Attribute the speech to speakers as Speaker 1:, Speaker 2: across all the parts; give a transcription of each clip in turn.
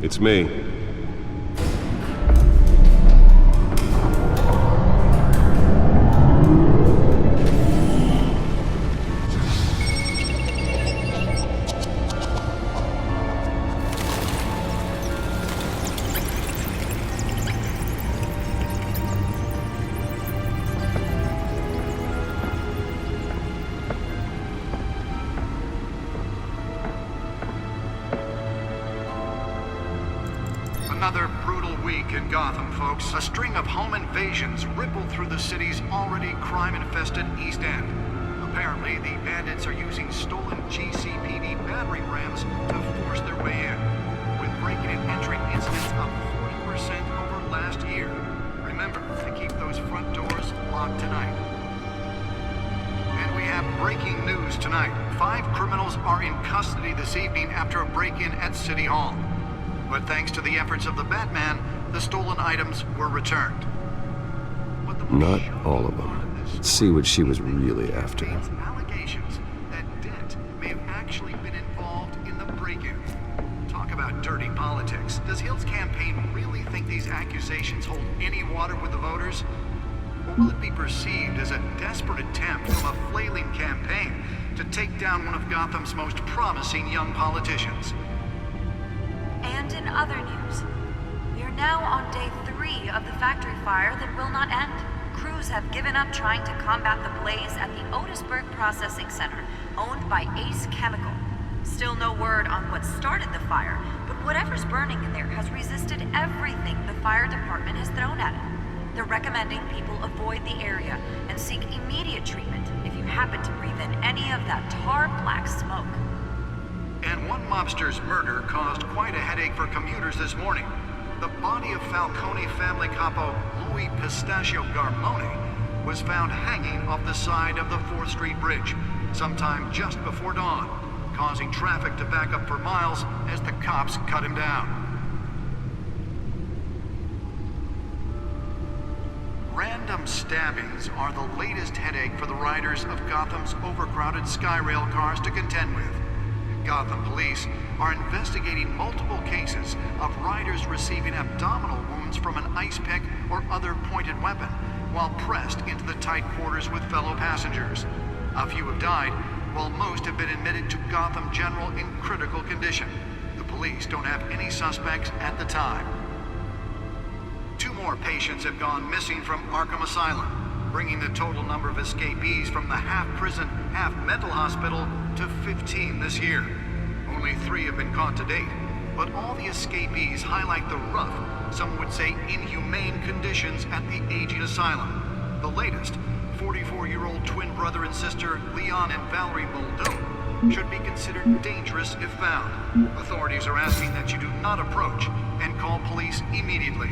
Speaker 1: It's me.
Speaker 2: Another brutal week in Gotham, folks. A string of home invasions rippled through the city's already crime-infested East End. Apparently, the bandits are using stolen GCPD battering rams to force their way in, with breaking and entering incidents up 40% over last year. Remember to keep those front doors locked tonight. And we have breaking news tonight. 5 criminals are in custody this evening after a break-in at City Hall. But thanks to the efforts of the Batman, the stolen items were returned.
Speaker 1: Not all of them. Let's see what she was really after.
Speaker 2: Allegations that Dent may have actually been involved in the break-in. Talk about dirty politics. Does Hill's campaign really think these accusations hold any water with the voters? Or will it be perceived as a desperate attempt from a flailing campaign to take down one of Gotham's most promising young politicians?
Speaker 3: And in other news, we are now on day 3 of the factory fire that will not end. Crews have given up trying to combat the blaze at the Otisburg Processing Center, owned by Ace Chemical. Still no word on what started the fire, but whatever's burning in there has resisted everything the fire department has thrown at it. They're recommending people avoid the area and seek immediate treatment if you happen to breathe in any of that tar black smoke.
Speaker 2: And one mobster's murder caused quite a headache for commuters this morning. The body of Falcone family capo Louis Pistachio Garmone was found hanging off the side of the 4th Street Bridge sometime just before dawn, causing traffic to back up for miles as the cops cut him down. Random stabbings are the latest headache for the riders of Gotham's overcrowded Skyrail cars to contend with. Gotham police are investigating multiple cases of riders receiving abdominal wounds from an ice pick or other pointed weapon while pressed into the tight quarters with fellow passengers. A few have died, while most have been admitted to Gotham General in critical condition. The police don't have any suspects at the time. 2 more patients have gone missing from Arkham Asylum, bringing the total number of escapees from the half-prison, half-mental hospital to 15 this year. Only 3 have been caught to date, but all the escapees highlight the rough, some would say inhumane conditions at the aging asylum. The latest, 44-year-old twin brother and sister Leon and Valerie Muldoon, should be considered dangerous if found. Authorities are asking that you do not approach and call police immediately.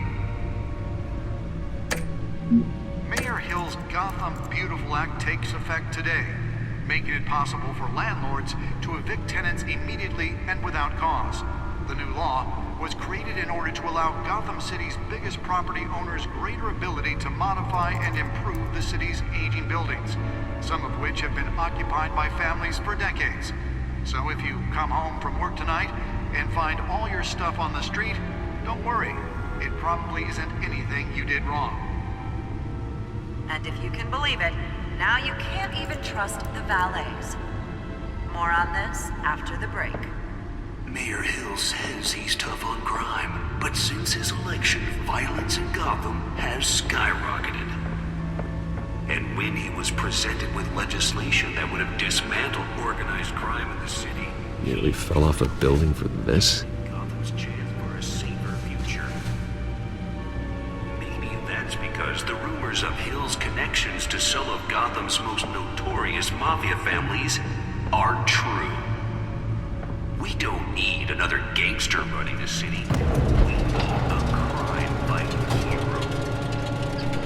Speaker 2: Mayor Hill's Gotham Beautiful Act takes effect today, making it possible for landlords to evict tenants immediately and without cause. The new law was created in order to allow Gotham City's biggest property owners greater ability to modify and improve the city's aging buildings, some of which have been occupied by families for decades. So if you come home from work tonight and find all your stuff on the street, don't worry. It probably isn't anything you did wrong.
Speaker 3: And if you can believe it, now you can't even trust the valets. More on this after the break.
Speaker 4: Mayor Hill says he's tough on crime, but since his election, violence in Gotham has skyrocketed. And when he was presented with legislation that would have dismantled organized crime in the city,
Speaker 1: Nearly fell off a building for this?
Speaker 4: Gotham's chance for a safer future. Maybe that's because the rumors of Hill's connections to some of Gotham's most notorious mafia families are true. We don't need another gangster running the city. We need a crime-fighting hero.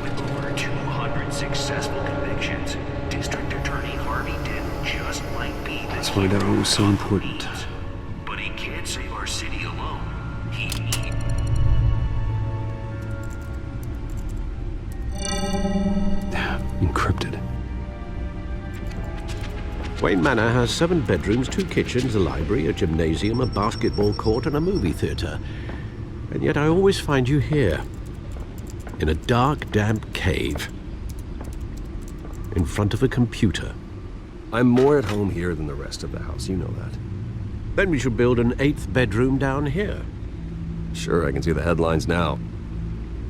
Speaker 4: With over 200 successful convictions, District Attorney Harvey Dent just might be the
Speaker 1: Let's find out what was so important.
Speaker 4: needs. But he can't save our city alone. He needs...
Speaker 1: Encrypted.
Speaker 5: Wayne Manor has 7 bedrooms, 2 kitchens, a library, a gymnasium, a basketball court, and a movie theatre. And yet I always find you here, in a dark, damp cave, in front of a computer.
Speaker 1: I'm more at home here than the rest of the house, you know that.
Speaker 5: Then we should build an 8th bedroom down here.
Speaker 1: Sure, I can see the headlines now.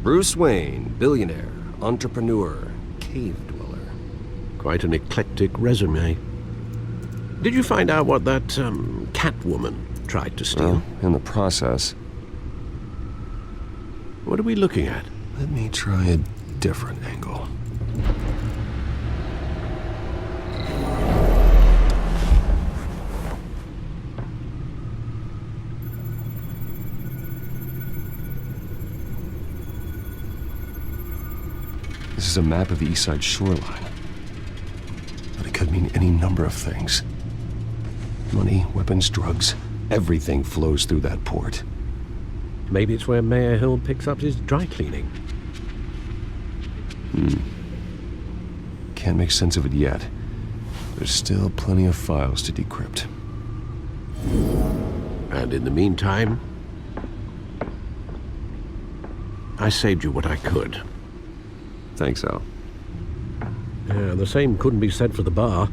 Speaker 1: Bruce Wayne, billionaire, entrepreneur, cave dweller.
Speaker 5: Quite an eclectic resume. Did you find out what that, Catwoman tried to steal?
Speaker 1: Well, in the process.
Speaker 5: What are we looking at?
Speaker 1: Let me try a different angle. This is a map of the East Side shoreline. But it could mean any number of things. Money, weapons, drugs, everything flows through that port.
Speaker 5: Maybe it's where Mayor Hill picks up his dry cleaning.
Speaker 1: Can't make sense of it yet. There's still plenty of files to decrypt.
Speaker 5: And in the meantime, I saved you what I could.
Speaker 1: Thanks, Al.
Speaker 5: Yeah, the same couldn't be said for the bar.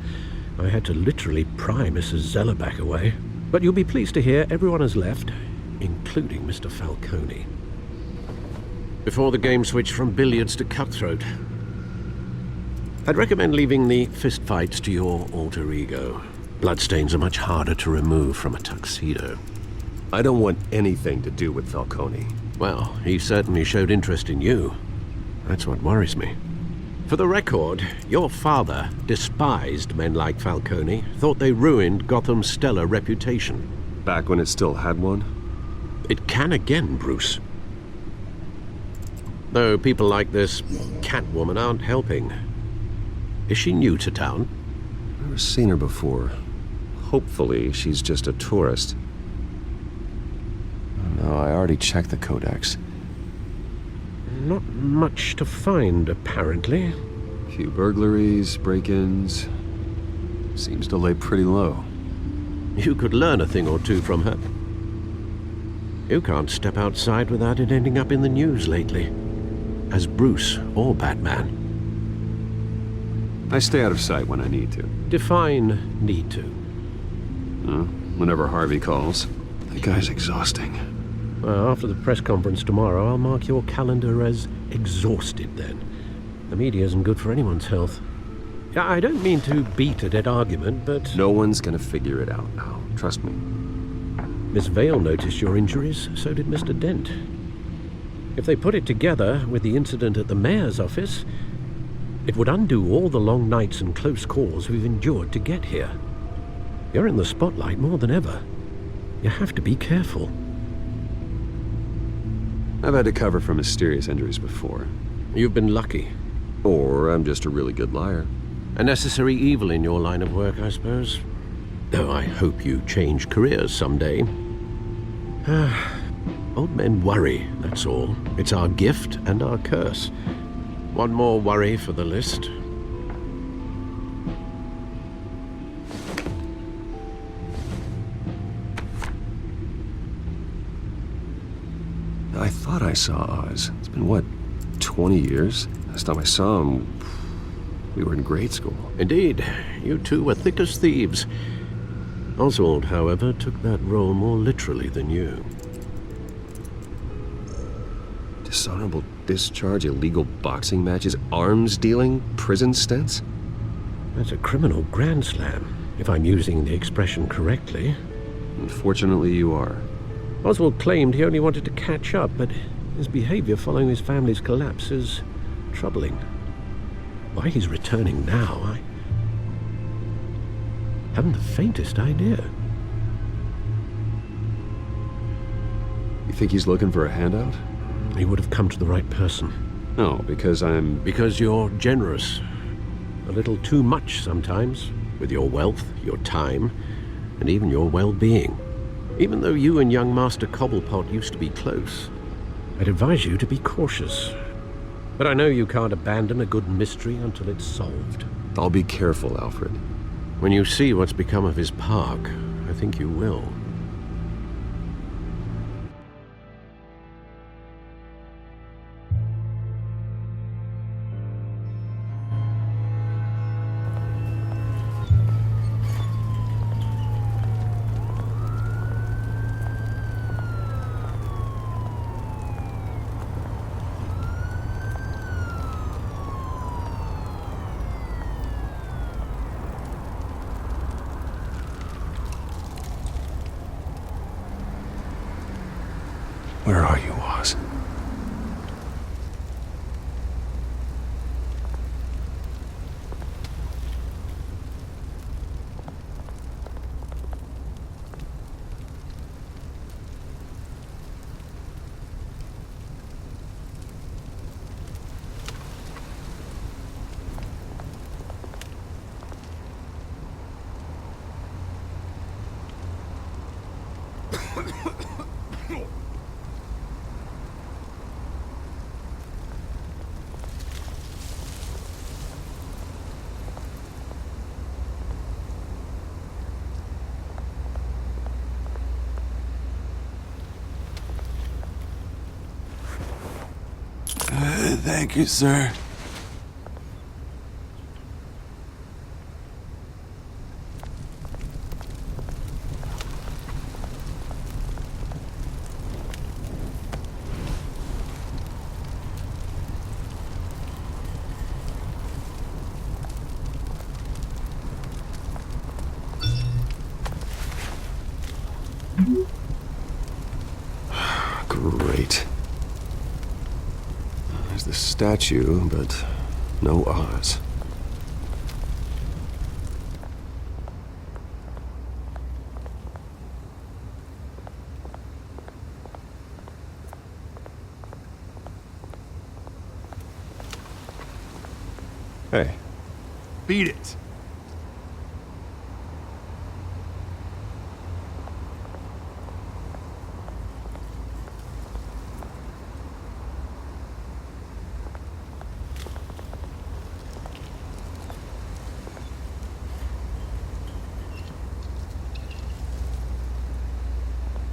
Speaker 5: I had to literally pry Mrs. Zellerback away. But you'll be pleased to hear everyone has left, including Mr. Falcone. Before the game switched from billiards to cutthroat. I'd recommend leaving the fistfights to your alter ego. Bloodstains are much harder to remove from a tuxedo.
Speaker 1: I don't want anything to do with Falcone.
Speaker 5: Well, he certainly showed interest in you. That's what worries me. For the record, your father despised men like Falcone, thought they ruined Gotham's stellar reputation.
Speaker 1: Back when it still had one?
Speaker 5: It can again, Bruce. Though people like this Catwoman aren't helping. Is she new to town?
Speaker 1: Never seen her before. Hopefully, she's just a tourist. No, I already checked the codex.
Speaker 5: Not much to find, apparently.
Speaker 1: Few burglaries, break-ins. Seems to lay pretty low.
Speaker 5: You could learn a thing or two from her. You can't step outside without it ending up in the news lately. As Bruce or Batman.
Speaker 1: I stay out of sight when I need to.
Speaker 5: Define need to.
Speaker 1: Whenever Harvey calls. That guy's exhausting.
Speaker 5: Well, after the press conference tomorrow, I'll mark your calendar as exhausted then. The media isn't good for anyone's health. I don't mean to beat a dead argument, but...
Speaker 1: No one's gonna figure it out now. Trust me.
Speaker 5: Miss Vale noticed your injuries, so did Mr. Dent. If they put it together with the incident at the mayor's office, it would undo all the long nights and close calls we've endured to get here. You're in the spotlight more than ever. You have to be careful.
Speaker 1: I've had to cover for mysterious injuries before.
Speaker 5: You've been lucky.
Speaker 1: Or I'm just a really good liar.
Speaker 5: A necessary evil in your line of work, I suppose. Though I hope you change careers someday. Old men worry, that's all. It's our gift and our curse. One more worry for the list.
Speaker 1: I thought I saw Oz. It's been, what, 20 years? Last time I saw him, we were in grade school.
Speaker 5: Indeed. You two were thick as thieves. Oswald, however, took that role more literally than you.
Speaker 1: Dishonorable discharge, illegal boxing matches, arms dealing, prison stints?
Speaker 5: That's a criminal grand slam, if I'm using the expression correctly.
Speaker 1: Unfortunately, you are.
Speaker 5: Oswald claimed he only wanted to catch up, but his behavior following his family's collapse is troubling. Why he's returning now, I haven't the faintest idea.
Speaker 1: You think he's looking for a handout?
Speaker 5: He would have come to the right person.
Speaker 1: No, because I'm...
Speaker 5: Because you're generous. A little too much sometimes, with your wealth, your time, and even your well-being. Even though you and young Master Cobblepot used to be close, I'd advise you to be cautious. But I know you can't abandon a good mystery until it's solved.
Speaker 1: I'll be careful, Alfred.
Speaker 5: When you see what's become of his park, I think you will.
Speaker 1: Where are you, Oz?
Speaker 6: Thank you, sir.
Speaker 1: Great. There's the statue, but no Oz. Hey.
Speaker 6: Beat it.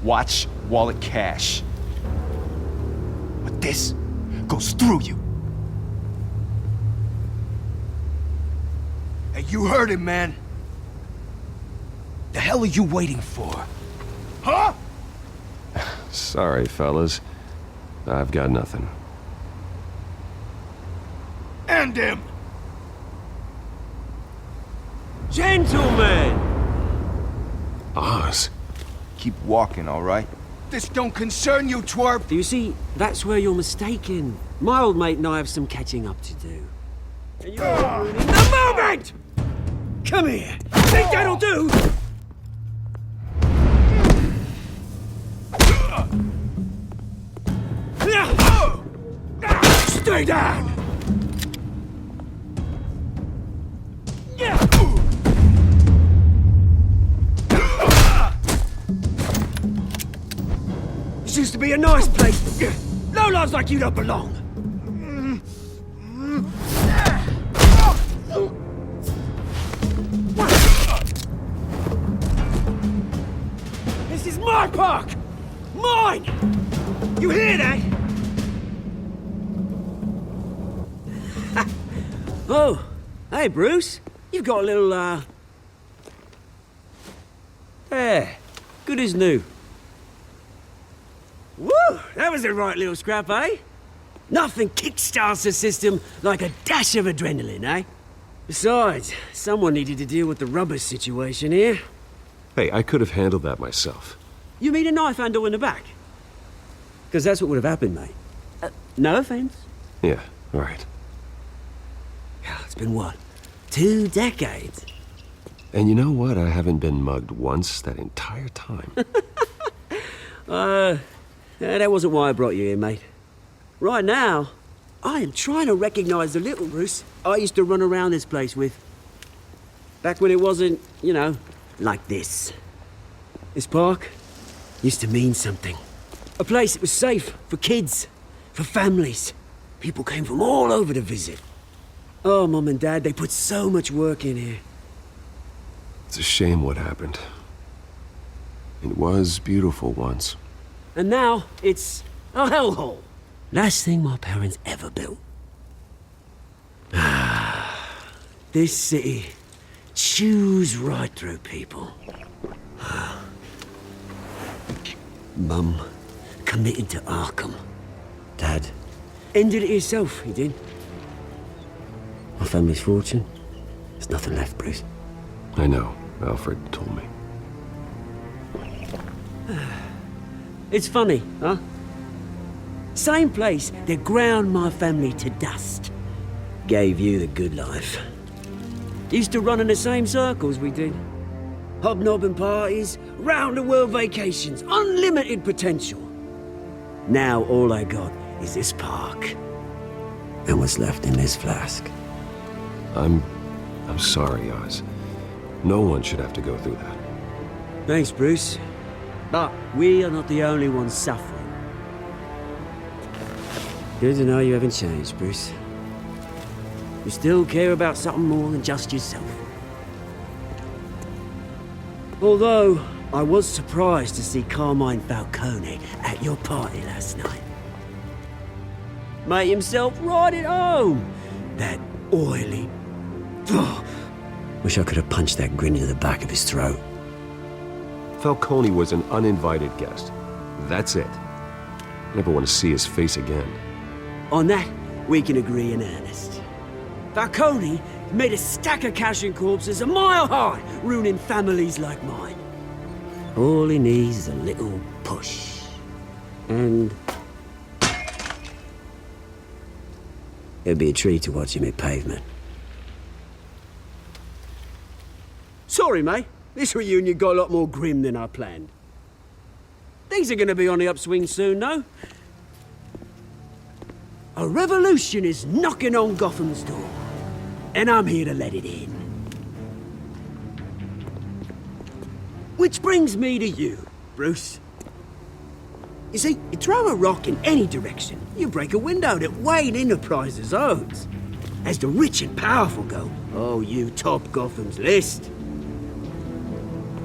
Speaker 7: Watch wallet cash. But this goes through you.
Speaker 6: Hey, you heard him, man.
Speaker 7: The hell are you waiting for?
Speaker 6: Huh?
Speaker 1: Sorry, fellas. I've got nothing.
Speaker 6: End him!
Speaker 8: Gentlemen!
Speaker 1: Oz?
Speaker 7: Keep walking, all right?
Speaker 6: This don't concern you, twerp!
Speaker 8: You see, that's where you're mistaken. My old mate and I have some catching up to do. And you're ruining the moment! Come here! Think that'll do? Stay down! This used to be a nice place. Lowlifes like you don't belong. This is my park! Mine! You hear that? Oh, hey Bruce. You've got a little, There. Good as new. Woo! That was a right little scrap, eh? Nothing kickstarts the system like a dash of adrenaline, eh? Besides, someone needed to deal with the rubber situation here.
Speaker 1: Hey, I could have handled that myself.
Speaker 8: You mean a knife handle in the back? Because that's what would have happened, mate. No offense.
Speaker 1: Yeah, all right.
Speaker 8: It's been what? 2 decades?
Speaker 1: And you know what? I haven't been mugged once that entire time.
Speaker 8: That wasn't why I brought you here, mate. Right now, I am trying to recognize the little Bruce I used to run around this place with. Back when it wasn't, you know, like this. This park used to mean something. A place that was safe for kids, for families. People came from all over to visit. Oh, Mum and Dad, they put so much work in here.
Speaker 1: It's a shame what happened. It was beautiful once.
Speaker 8: And now it's a hellhole. Last thing my parents ever built. This city chews right through people. Mum committed to Arkham. Dad ended it himself, he did. My family's fortune. There's nothing left, Bruce.
Speaker 1: I know. Alfred told me.
Speaker 8: It's funny, huh? Same place that ground my family to dust. Gave you the good life. Used to run in the same circles we did. Hobnobbing parties, round-the-world vacations, unlimited potential. Now all I got is this park. And what's left in this flask.
Speaker 1: I'm sorry, Oz. No one should have to go through that.
Speaker 8: Thanks, Bruce. But we are not the only ones suffering. Good to know you haven't changed, Bruce. You still care about something more than just yourself. Although, I was surprised to see Carmine Falcone at your party last night. Made himself right at home. That oily... Oh, wish I could have punched that grin into the back of his throat.
Speaker 1: Falcone was an uninvited guest. That's it. I never want to see his face again.
Speaker 8: On that, we can agree in earnest. Falcone made a stack of cash and corpses a mile high, ruining families like mine. All he needs is a little push. And... it'd be a treat to watch him hit pavement. Sorry, mate. This reunion got a lot more grim than I planned. Things are gonna be on the upswing soon, though. A revolution is knocking on Gotham's door. And I'm here to let it in. Which brings me to you, Bruce. You see, you throw a rock in any direction, you break a window that Wayne Enterprises owns. As the rich and powerful go, oh, you top Gotham's list.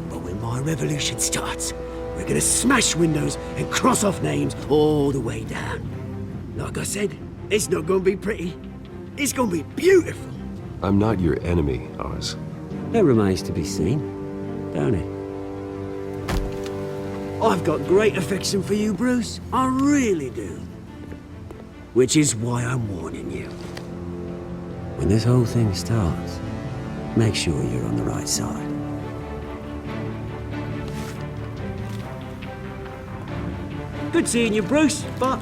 Speaker 8: But when my revolution starts, we're gonna smash windows and cross off names all the way down. Like I said, it's not gonna be pretty. It's gonna be beautiful.
Speaker 1: I'm not your enemy, Oz.
Speaker 8: That remains to be seen, don't it? I've got great affection for you, Bruce. I really do. Which is why I'm warning you. When this whole thing starts, make sure you're on the right side. Good seeing you, Bruce, but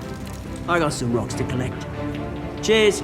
Speaker 8: I got some rocks to collect. Cheers.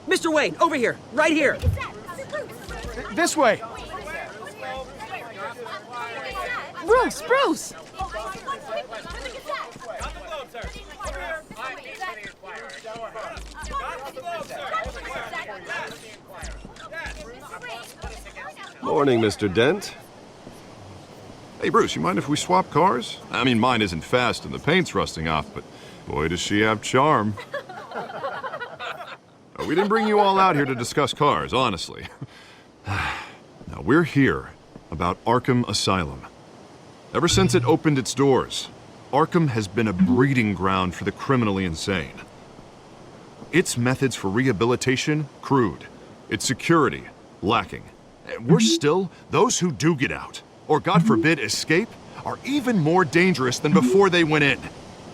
Speaker 8: Mr. Wayne, over here, right here.
Speaker 6: This way!
Speaker 9: Bruce, Bruce!
Speaker 1: Morning, Mr. Dent.
Speaker 10: Hey, Bruce, you mind if we swap cars? I mean, mine isn't fast and the paint's rusting off, but boy, does she have charm. We didn't bring you all out here to discuss cars, honestly. Now, we're here about Arkham Asylum. Ever since it opened its doors, Arkham has been a breeding ground for the criminally insane. Its methods for rehabilitation, crude. Its security, lacking. And worse still, those who do get out, or God forbid escape, are even more dangerous than before they went in.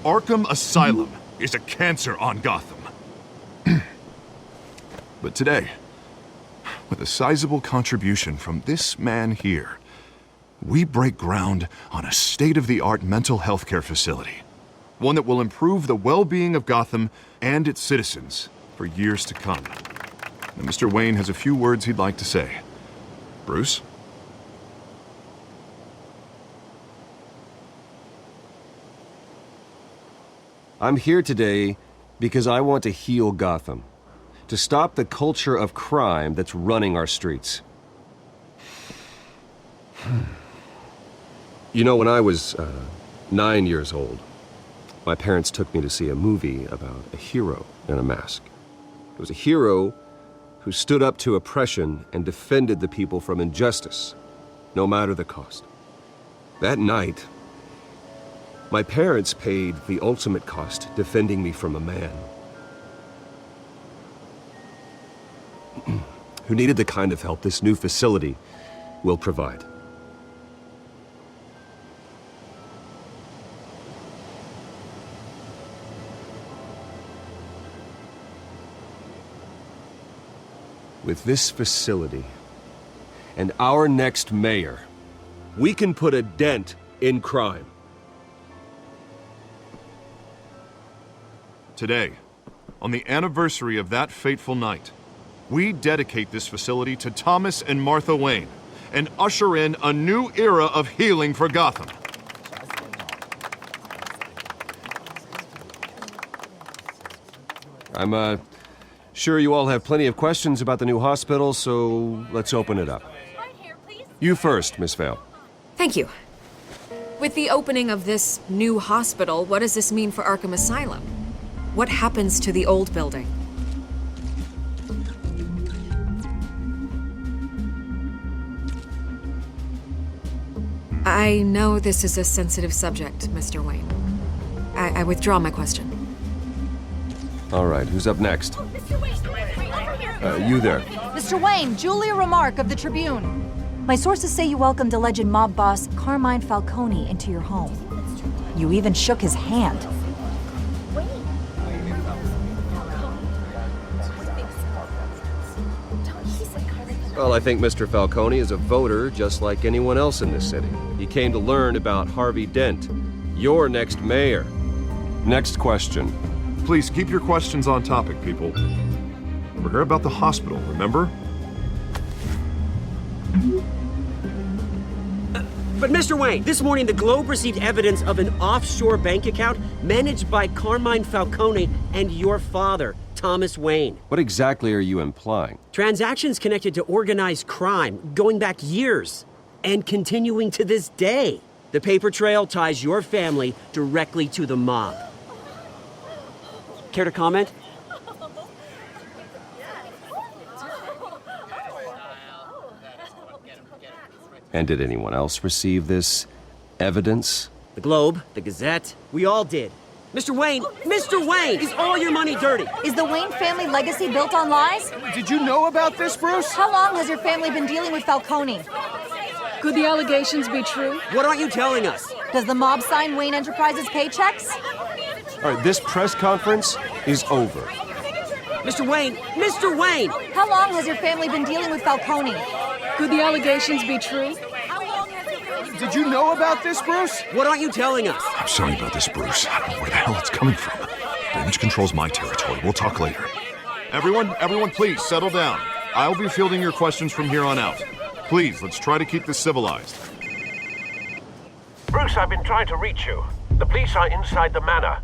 Speaker 10: Arkham Asylum is a cancer on Gotham. But today, with a sizable contribution from this man here, we break ground on a state-of-the-art mental health care facility. One that will improve the well-being of Gotham and its citizens for years to come. Now, Mr. Wayne has a few words he'd like to say. Bruce?
Speaker 1: I'm here today because I want to heal Gotham. To stop the culture of crime that's running our streets. You know, when I was 9 years old, my parents took me to see a movie about a hero in a mask. It was a hero who stood up to oppression and defended the people from injustice, no matter the cost. That night, my parents paid the ultimate cost defending me from a man who needed the kind of help this new facility will provide. With this facility and our next mayor, we can put a dent in crime.
Speaker 10: Today, on the anniversary of that fateful night, we dedicate this facility to Thomas and Martha Wayne and usher in a new era of healing for Gotham.
Speaker 1: I'm sure you all have plenty of questions about the new hospital, so let's open it up. You first, Miss Vale.
Speaker 9: Thank you. With the opening of this new hospital, what does this mean for Arkham Asylum? What happens to the old building? I know this is a sensitive subject, Mr. Wayne. I withdraw my question.
Speaker 1: All right, who's up next? You there.
Speaker 11: Mr. Wayne, Julia Remark of the Tribune. My sources say you welcomed alleged mob boss Carmine Falcone into your home. You even shook his hand.
Speaker 1: Well, I think Mr. Falcone is a voter just like anyone else in this city. He came to learn about Harvey Dent, your next mayor. Next question.
Speaker 10: Please keep your questions on topic, people. We're here about the hospital, remember?
Speaker 8: But Mr. Wayne, this morning the Globe received evidence of an offshore bank account managed by Carmine Falcone and your father, Thomas Wayne.
Speaker 1: What exactly are you implying?
Speaker 8: Transactions connected to organized crime going back years and continuing to this day. The paper trail ties your family directly to the mob. Care to comment?
Speaker 1: And did anyone else receive this evidence?
Speaker 8: The Globe, the Gazette, we all did. Mr. Wayne, is all your money dirty?
Speaker 11: Is the Wayne family legacy built on lies?
Speaker 6: Did you know about this, Bruce?
Speaker 11: How long has your family been dealing with Falcone?
Speaker 9: Could the allegations be true?
Speaker 8: What aren't you telling us?
Speaker 11: Does the mob sign Wayne Enterprises paychecks?
Speaker 1: All right, this press conference is over.
Speaker 8: Mr. Wayne!
Speaker 11: How long has your family been dealing with Falcone?
Speaker 9: Could the allegations be true?
Speaker 6: Did you know about this, Bruce?
Speaker 8: What aren't you telling us?
Speaker 10: I'm sorry about this, Bruce. I don't know where the hell it's coming from. Damage control's my territory. We'll talk later. Everyone, please settle down. I'll be fielding your questions from here on out. Please, let's try to keep this civilized.
Speaker 12: Bruce, I've been trying to reach you. The police are inside the manor.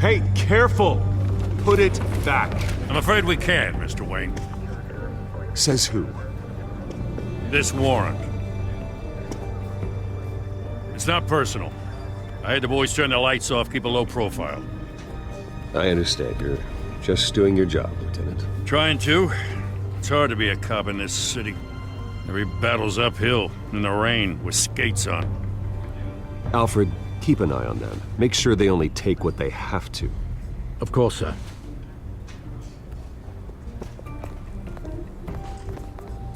Speaker 1: Hey, careful! Put it back.
Speaker 13: I'm afraid we can't, Mr. Wayne.
Speaker 1: Says who?
Speaker 13: This warrant. It's not personal. I had the boys turn the lights off, keep a low profile.
Speaker 1: I understand. You're just doing your job, Lieutenant.
Speaker 13: Trying to. It's hard to be a cop in this city. Every battle's uphill, in the rain, with skates on.
Speaker 1: Alfred, keep an eye on them. Make sure they only take what they have to.
Speaker 5: Of course, sir.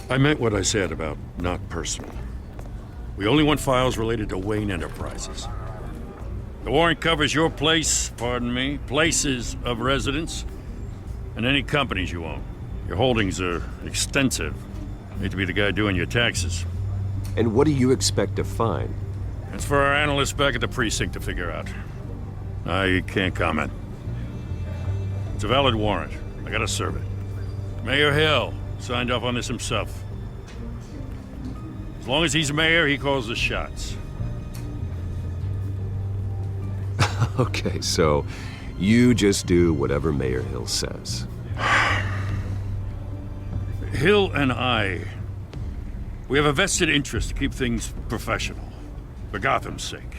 Speaker 13: I meant what I said about not personal. We only want files related to Wayne Enterprises. The warrant covers your place, pardon me, places of residence, and any companies you own. Your holdings are extensive. Hate to be the guy doing your taxes.
Speaker 1: And what do you expect to find?
Speaker 13: That's for our analysts back at the precinct to figure out. I can't comment. It's a valid warrant. I gotta serve it. Mayor Hill signed off on this himself. As long as he's mayor, he calls the shots.
Speaker 1: Okay, so you just do whatever Mayor Hill says.
Speaker 13: Hill and we have a vested interest to keep things professional. For Gotham's sake.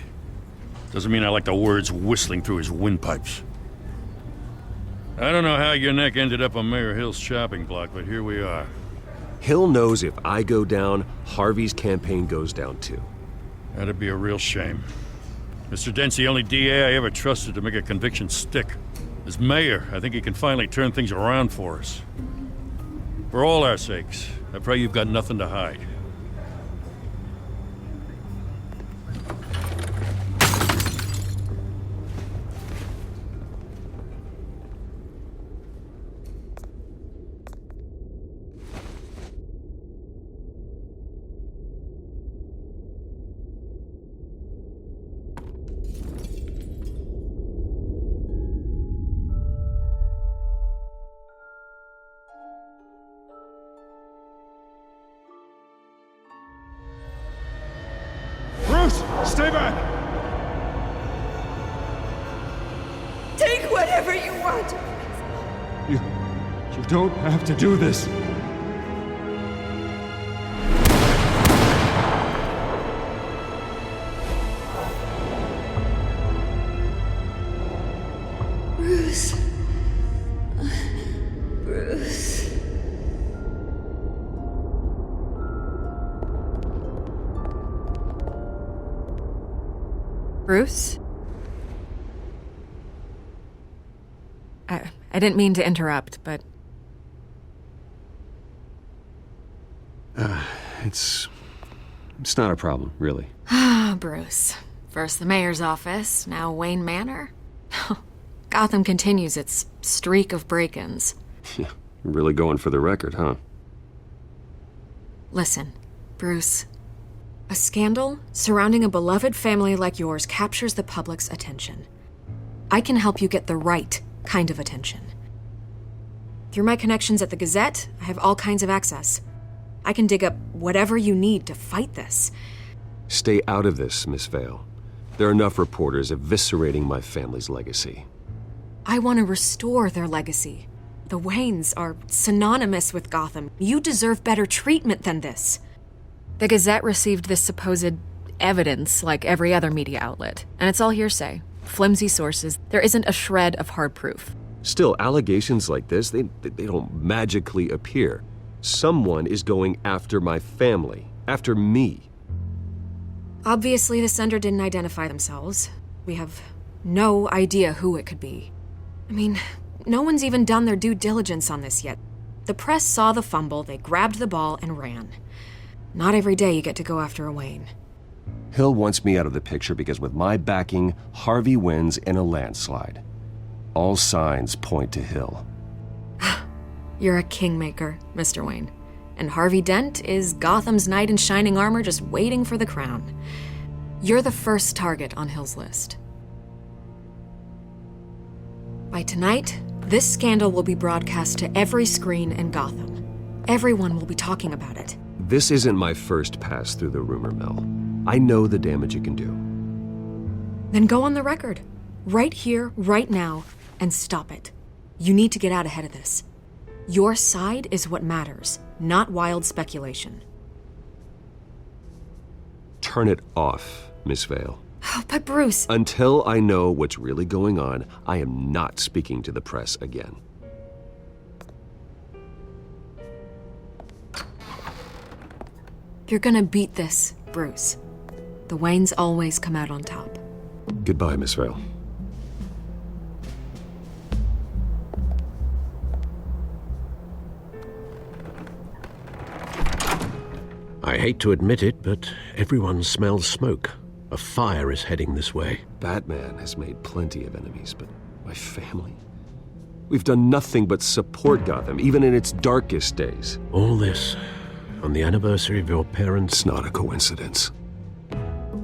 Speaker 13: Doesn't mean I like the words whistling through his windpipes. I don't know how your neck ended up on Mayor Hill's chopping block, but here we are.
Speaker 1: Hill knows if I go down, Harvey's campaign goes down too.
Speaker 13: That'd be a real shame. Mr. Dent's the only DA I ever trusted to make a conviction stick. As mayor, I think he can finally turn things around for us. For all our sakes, I pray you've got nothing to hide.
Speaker 6: Stay back!
Speaker 14: Take whatever you want!
Speaker 6: You don't have to do this.
Speaker 14: Bruce. Bruce.
Speaker 9: Bruce? I didn't mean to interrupt, but...
Speaker 1: It's not a problem, really.
Speaker 9: Ah, Bruce. First the mayor's office, now Wayne Manor. Gotham continues its streak of break-ins.
Speaker 1: Yeah, you're really going for the record, huh?
Speaker 9: Listen, Bruce. A scandal surrounding a beloved family like yours captures the public's attention. I can help you get the right kind of attention. Through my connections at the Gazette, I have all kinds of access. I can dig up whatever you need to fight this.
Speaker 1: Stay out of this, Miss Vale. There are enough reporters eviscerating my family's legacy.
Speaker 9: I want to restore their legacy. The Waynes are synonymous with Gotham. You deserve better treatment than this. The Gazette received this supposed evidence like every other media outlet, and it's all hearsay. Flimsy sources. There isn't a shred of hard proof.
Speaker 1: Still, allegations like this, they don't magically appear. Someone is going after my family, after me.
Speaker 9: Obviously, the sender didn't identify themselves. We have no idea who it could be. I mean, no one's even done their due diligence on this yet. The press saw the fumble, they grabbed the ball and ran. Not every day you get to go after a Wayne.
Speaker 1: Hill wants me out of the picture because with my backing, Harvey wins in a landslide. All signs point to Hill.
Speaker 9: You're a kingmaker, Mr. Wayne. And Harvey Dent is Gotham's knight in shining armor just waiting for the crown. You're the first target on Hill's list. By tonight, this scandal will be broadcast to every screen in Gotham. Everyone will be talking about it.
Speaker 1: This isn't my first pass through the rumor mill. I know the damage it can do.
Speaker 9: Then go on the record. Right here, right now, and stop it. You need to get out ahead of this. Your side is what matters, not wild speculation.
Speaker 1: Turn it off, Miss Vale.
Speaker 9: Oh, but Bruce...
Speaker 1: Until I know what's really going on, I am not speaking to the press again.
Speaker 9: You're gonna beat this, Bruce. The Waynes always come out on top.
Speaker 1: Goodbye, Miss Vale.
Speaker 5: I hate to admit it, but everyone smells smoke. A fire is heading this way.
Speaker 1: Batman has made plenty of enemies, but my family? We've done nothing but support Gotham, even in its darkest days.
Speaker 5: All this on the anniversary of your parents'...
Speaker 1: It's not a coincidence.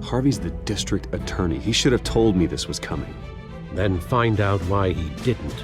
Speaker 1: Harvey's the district attorney. He should have told me this was coming.
Speaker 5: Then find out why he didn't.